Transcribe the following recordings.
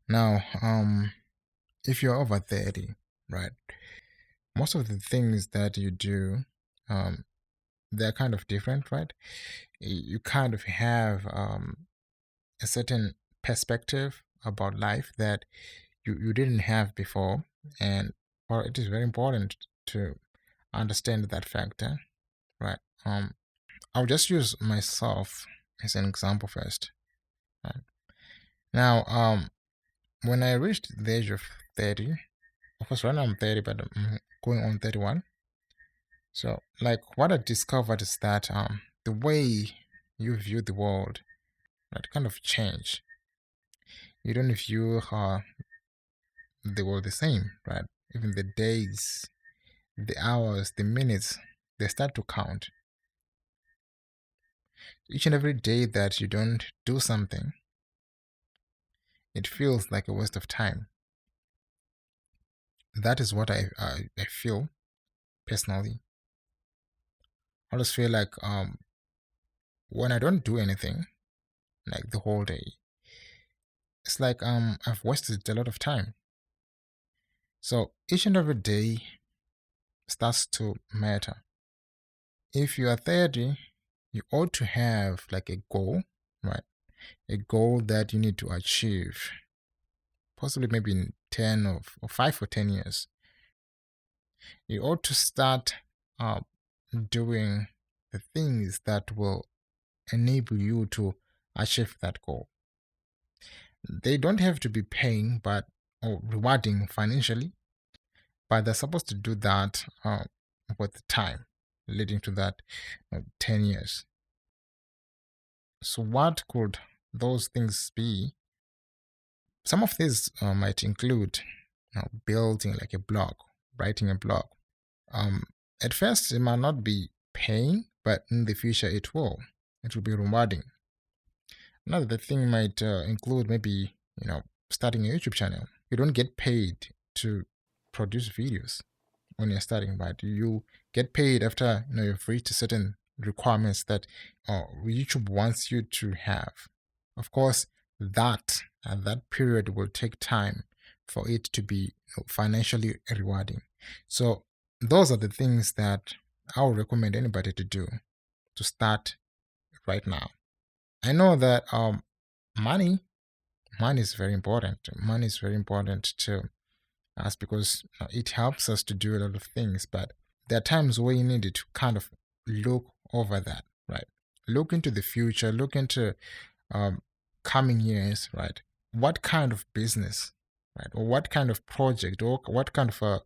Now, if you're over 30, right, most of the things that you do, um, they're kind of different, right? You kind of have a certain perspective about life that you didn't have before. And well, it is very important to understand that factor, right? I'll just use myself as an example first. Right? Now, when I reached the age of 30, of course, right now I'm 30, but I'm going on 31. So, like, what I discovered is that the way you view the world, that kind of change. You don't view the world the same, right? Even the days, the hours, the minutes, they start to count. Each and every day that you don't do something, it feels like a waste of time. That is what I feel personally. I just feel like when I don't do anything, like the whole day, it's like I've wasted a lot of time. So each and every day starts to matter. If you are 30, you ought to have like a goal, right? A goal that you need to achieve, possibly maybe in 10 or 5 or 10 years. You ought to start uh, doing the things that will enable you to achieve that goal. They don't have to be paying but or rewarding financially, but they're supposed to do that with time leading to that 10 years. So, what could those things be? Some of these might include building like a blog, writing a blog. Um, at first, it might not be paying, but in the future, it will. It will be rewarding. Another thing might include maybe starting a YouTube channel. You don't get paid to produce videos when you're starting, but you get paid after you've reached certain requirements that YouTube wants you to have. Of course, that at that period will take time for it to be financially rewarding. So those are the things that I would recommend anybody to do to start right now. I know that money money is very important. Money is very important to us because it helps us to do a lot of things. But there are times where you need to kind of look over that, right? Look into the future. Look into um, coming years, right? What kind of business, right, or what kind of project, or what kind of a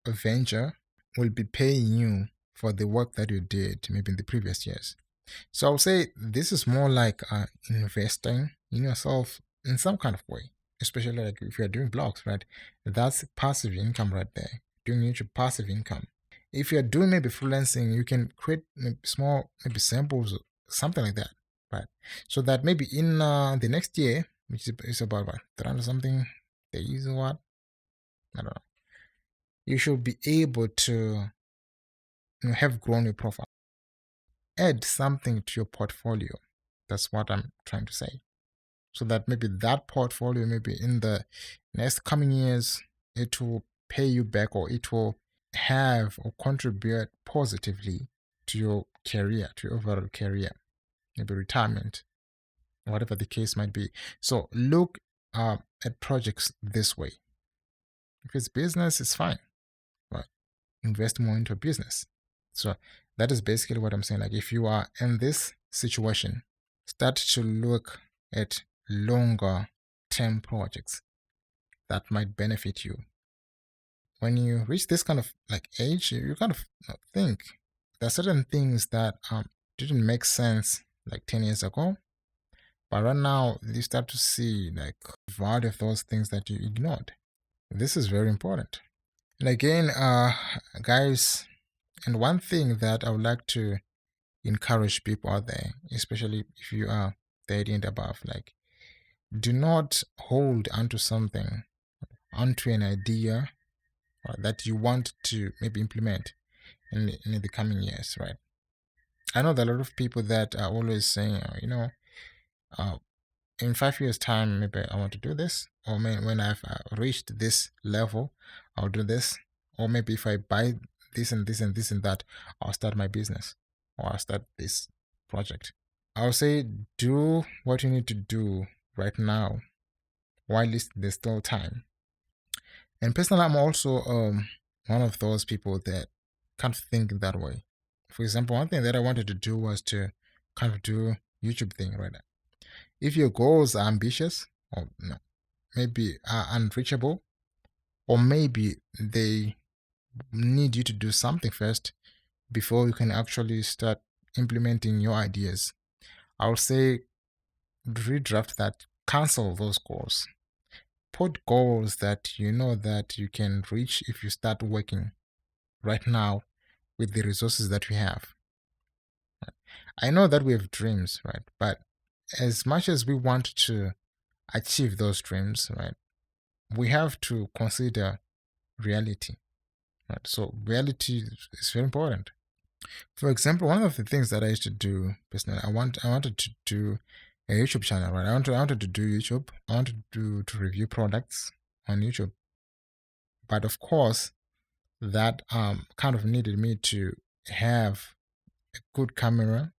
venture will be paying you for the work that you did maybe in the previous years. So I'll say this is more like investing in yourself in some kind of way, especially like if you're doing blogs, right? That's passive income right there. Doing YouTube passive income. If you're doing maybe freelancing, you can create maybe small maybe samples, something like that, right? So that maybe in the next year, which is about what 300 something days or what, I don't know, you should be able to have grown your profile. Add something to your portfolio. That's what I'm trying to say. So that maybe that portfolio, maybe in the next coming years, it will pay you back or it will have or contribute positively to your career, to your overall career, maybe retirement, whatever the case might be. So look at projects this way. If it's business, it's fine, right? Invest more into business. So that is basically what I'm saying. Like if you are in this situation, start to look at longer term projects that might benefit you. When you reach this kind of like age, you kind of think there are certain things that didn't make sense like 10 years ago, but right now you start to see like value of those things that you ignored. This is very important. And again, guys, and one thing that I would like to encourage people out there, especially if you are 30 and above, like do not hold onto something, onto an idea that you want to maybe implement in the coming years, right? I know that a lot of people that are always saying, uh, in 5 years time, maybe I want to do this, or when I've reached this level, I'll do this, or maybe if I buy this and this and this and that, I'll start my business, or I'll start this project. I'll say do what you need to do right now while there's still time. And personally, I'm also one of those people that can't think that way. For example, one thing that I wanted to do was to kind of do YouTube thing right now. If your goals are ambitious, or no, maybe are unreachable, or maybe they need you to do something first before you can actually start implementing your ideas, I would say redraft that, cancel those goals. Put goals that you know that you can reach if you start working right now with the resources that we have. I know that we have dreams, right? But as much as we want to achieve those dreams, right, we have to consider reality. Right? So reality is very important. For example, one of the things that I used to do personally, I wanted to do a YouTube channel, right? I wanted to do YouTube. I wanted to review products on YouTube. But of course, that kind of needed me to have a good camera,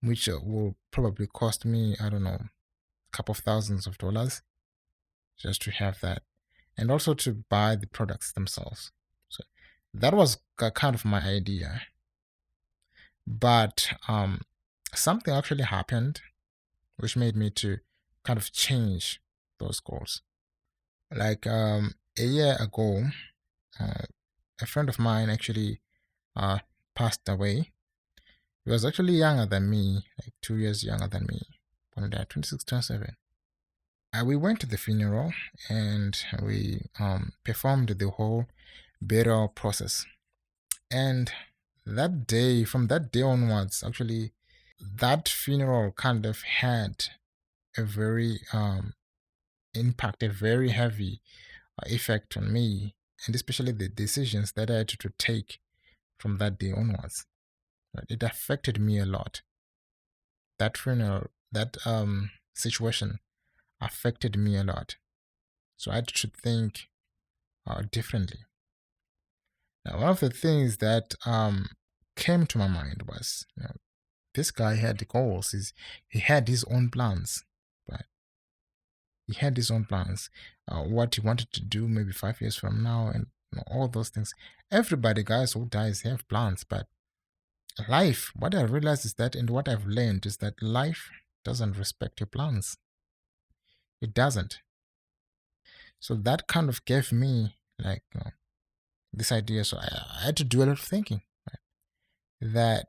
which will probably cost me, I don't know, a couple of thousands of dollars just to have that, and also to buy the products themselves. So that was kind of my idea. But something actually happened which made me to kind of change those goals. Like a year ago, a friend of mine actually passed away. He was actually younger than me, like 2 years younger than me. When I 26, 27. We went to the funeral and we performed the whole burial process. And that day, from that day onwards, actually, that funeral kind of had a very impact, a very heavy effect on me, and especially the decisions that I had to take from that day onwards. It affected me a lot. That funeral, that situation affected me a lot. So I had to think differently. Now, one of the things that came to my mind was, this guy had goals. He had his own plans, right? He had his own plans, what he wanted to do maybe 5 years from now, and all those things. Everybody, guys who dies, have plans, but life, what I realized is that, and what I've learned is that life doesn't respect your plans. It doesn't. So that kind of gave me like this idea. So I had to do a lot of thinking. Right? That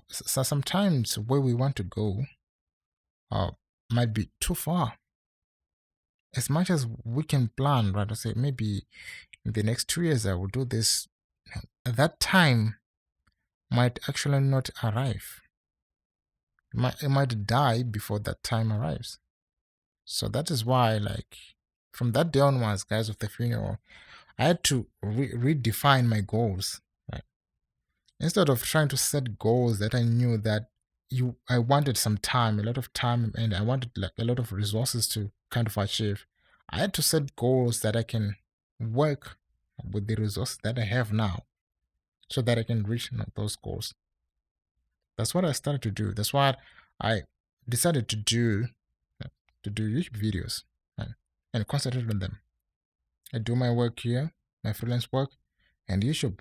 so sometimes where we want to go might be too far. As much as we can plan, right? I say maybe in the next 2 years I will do this. That time might actually not arrive. It might die before that time arrives. So that is why, like, from that day onwards, guys, of the funeral, I had to redefine my goals. Right? Instead of trying to set goals that I knew that I wanted some time, a lot of time, and I wanted like a lot of resources to kind of achieve. I had to set goals that I can work with the resources that I have now, so that I can reach those goals. That's what I started to do. That's what I decided to do YouTube videos and concentrate on them. I do my work here, my freelance work, and YouTube.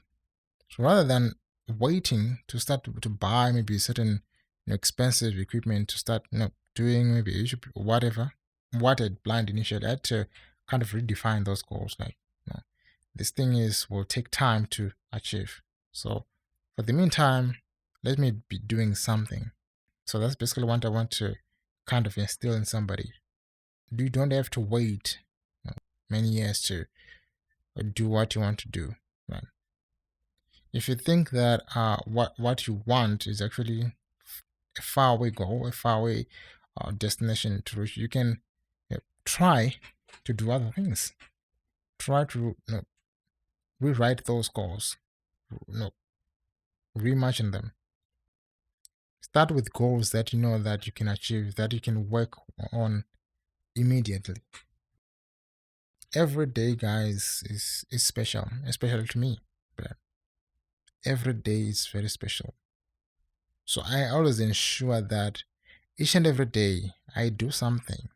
So rather than waiting to start to buy maybe certain expensive equipment to start doing maybe YouTube or whatever, what I planned initially, I had to kind of redefine those goals. Like, this thing will take time to achieve. So for the meantime, let me be doing something. So that's basically what I want to kind of instill in somebody. You don't have to wait many years to do what you want to do. Right? If you think that what you want is actually a faraway goal, a faraway destination to reach, you can try to do other things. Try to rewrite those goals, reimagine them. Start with goals that you know that you can achieve, that you can work on immediately. Every day, guys, is special, especially to me. But every day is very special. So I always ensure that each and every day I do something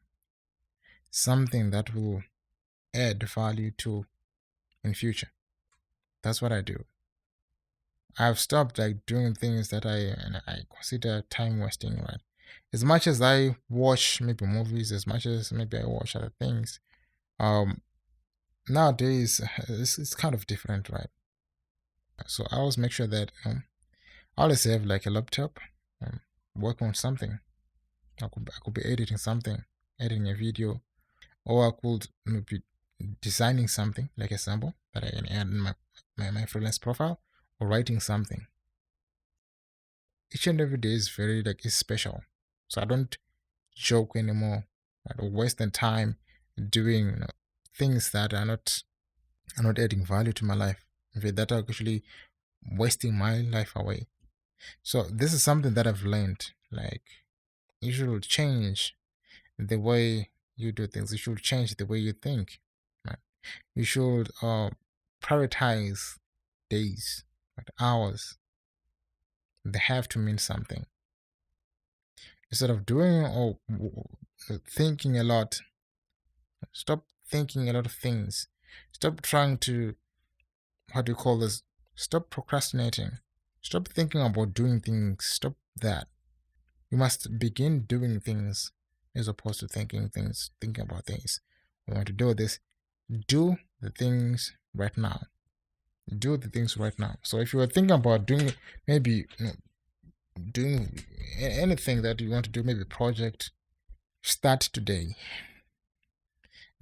that will add value to in future. That's what I do. I've stopped like doing things that I consider time wasting, right? As much as I watch maybe movies, as much as maybe I watch other things, um, nowadays it's kind of different, right? So I always make sure that I always have like a laptop, work on something. I could be editing something, editing a video, or I could be designing something like a sample that I can add in my freelance profile, or writing something. Each and every day is very like is special, so I don't joke anymore. I don't waste the time doing things that are not adding value to my life. In fact, that are actually wasting my life away. So this is something that I've learned. Like, you should change the way you do things. You should change the way you think. Right? You should prioritize days, right? Hours. They have to mean something. Instead of doing or thinking a lot, stop thinking a lot of things. Stop trying to, how do you call this? Stop procrastinating. Stop thinking about doing things. Stop that. You must begin doing things as opposed to thinking about things. We want to do this. Do the things right now. Do the things right now. So if you were thinking about doing maybe doing anything that you want to do, maybe project, start today.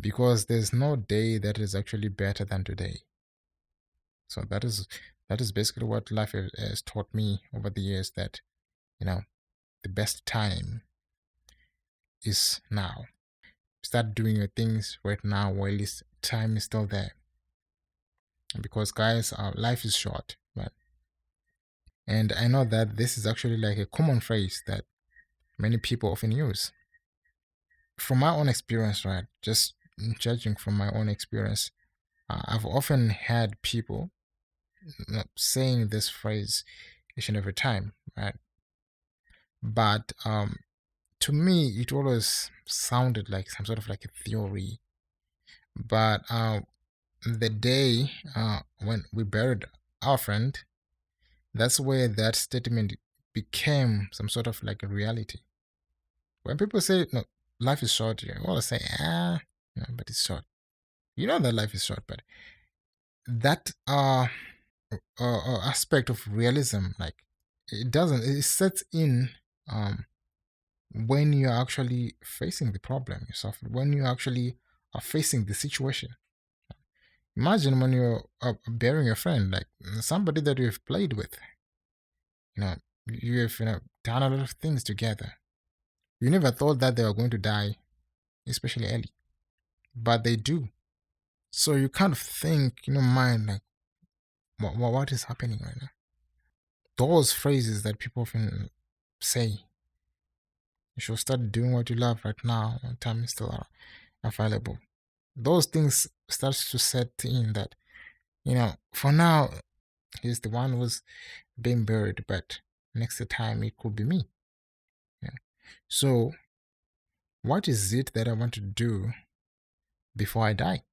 Because there's no day that is actually better than today. So that is basically what life has taught me over the years, that the best time is now. Start doing your things right now while this time is still there. Because guys, life is short, right? And I know that this is actually like a common phrase that many people often use. From my own experience, right? Just judging from my own experience, I've often had people saying this phrase each and every time, right? But to me, it always sounded like some sort of like a theory. But the day when we buried our friend, that's where that statement became some sort of like a reality. When people say, no, life is short, you always say, but it's short. You know that life is short, but that aspect of realism, like, it sets in when you're actually facing the problem yourself, when you actually are facing the situation. Imagine when you're burying your friend, like somebody that you've played with. You have done a lot of things together. You never thought that they were going to die, especially early, but they do. So you kind of think in your mind, like, what is happening right now? Those phrases that people often say, you should start doing what you love right now when time is still available. Those things starts to set in that, for now, he's the one who's being buried, but next time it could be me. So what is it that I want to do before I die?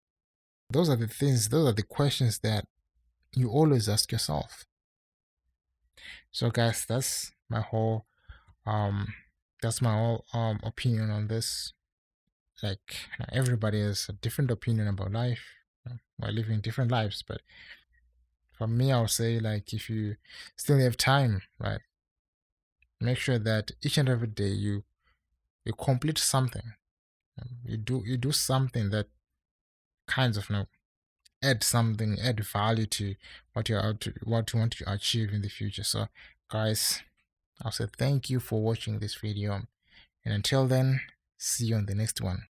Those are the questions that you always ask yourself. So guys, that's my whole opinion on this. Like, everybody has a different opinion about life. We're living different lives, but for me, I'll say, like, if you still have time, right, make sure that each and every day you complete something. You do something that kinds of add value to what you want to achieve in the future. So guys, I'll say thank you for watching this video, and until then, see you on the next one.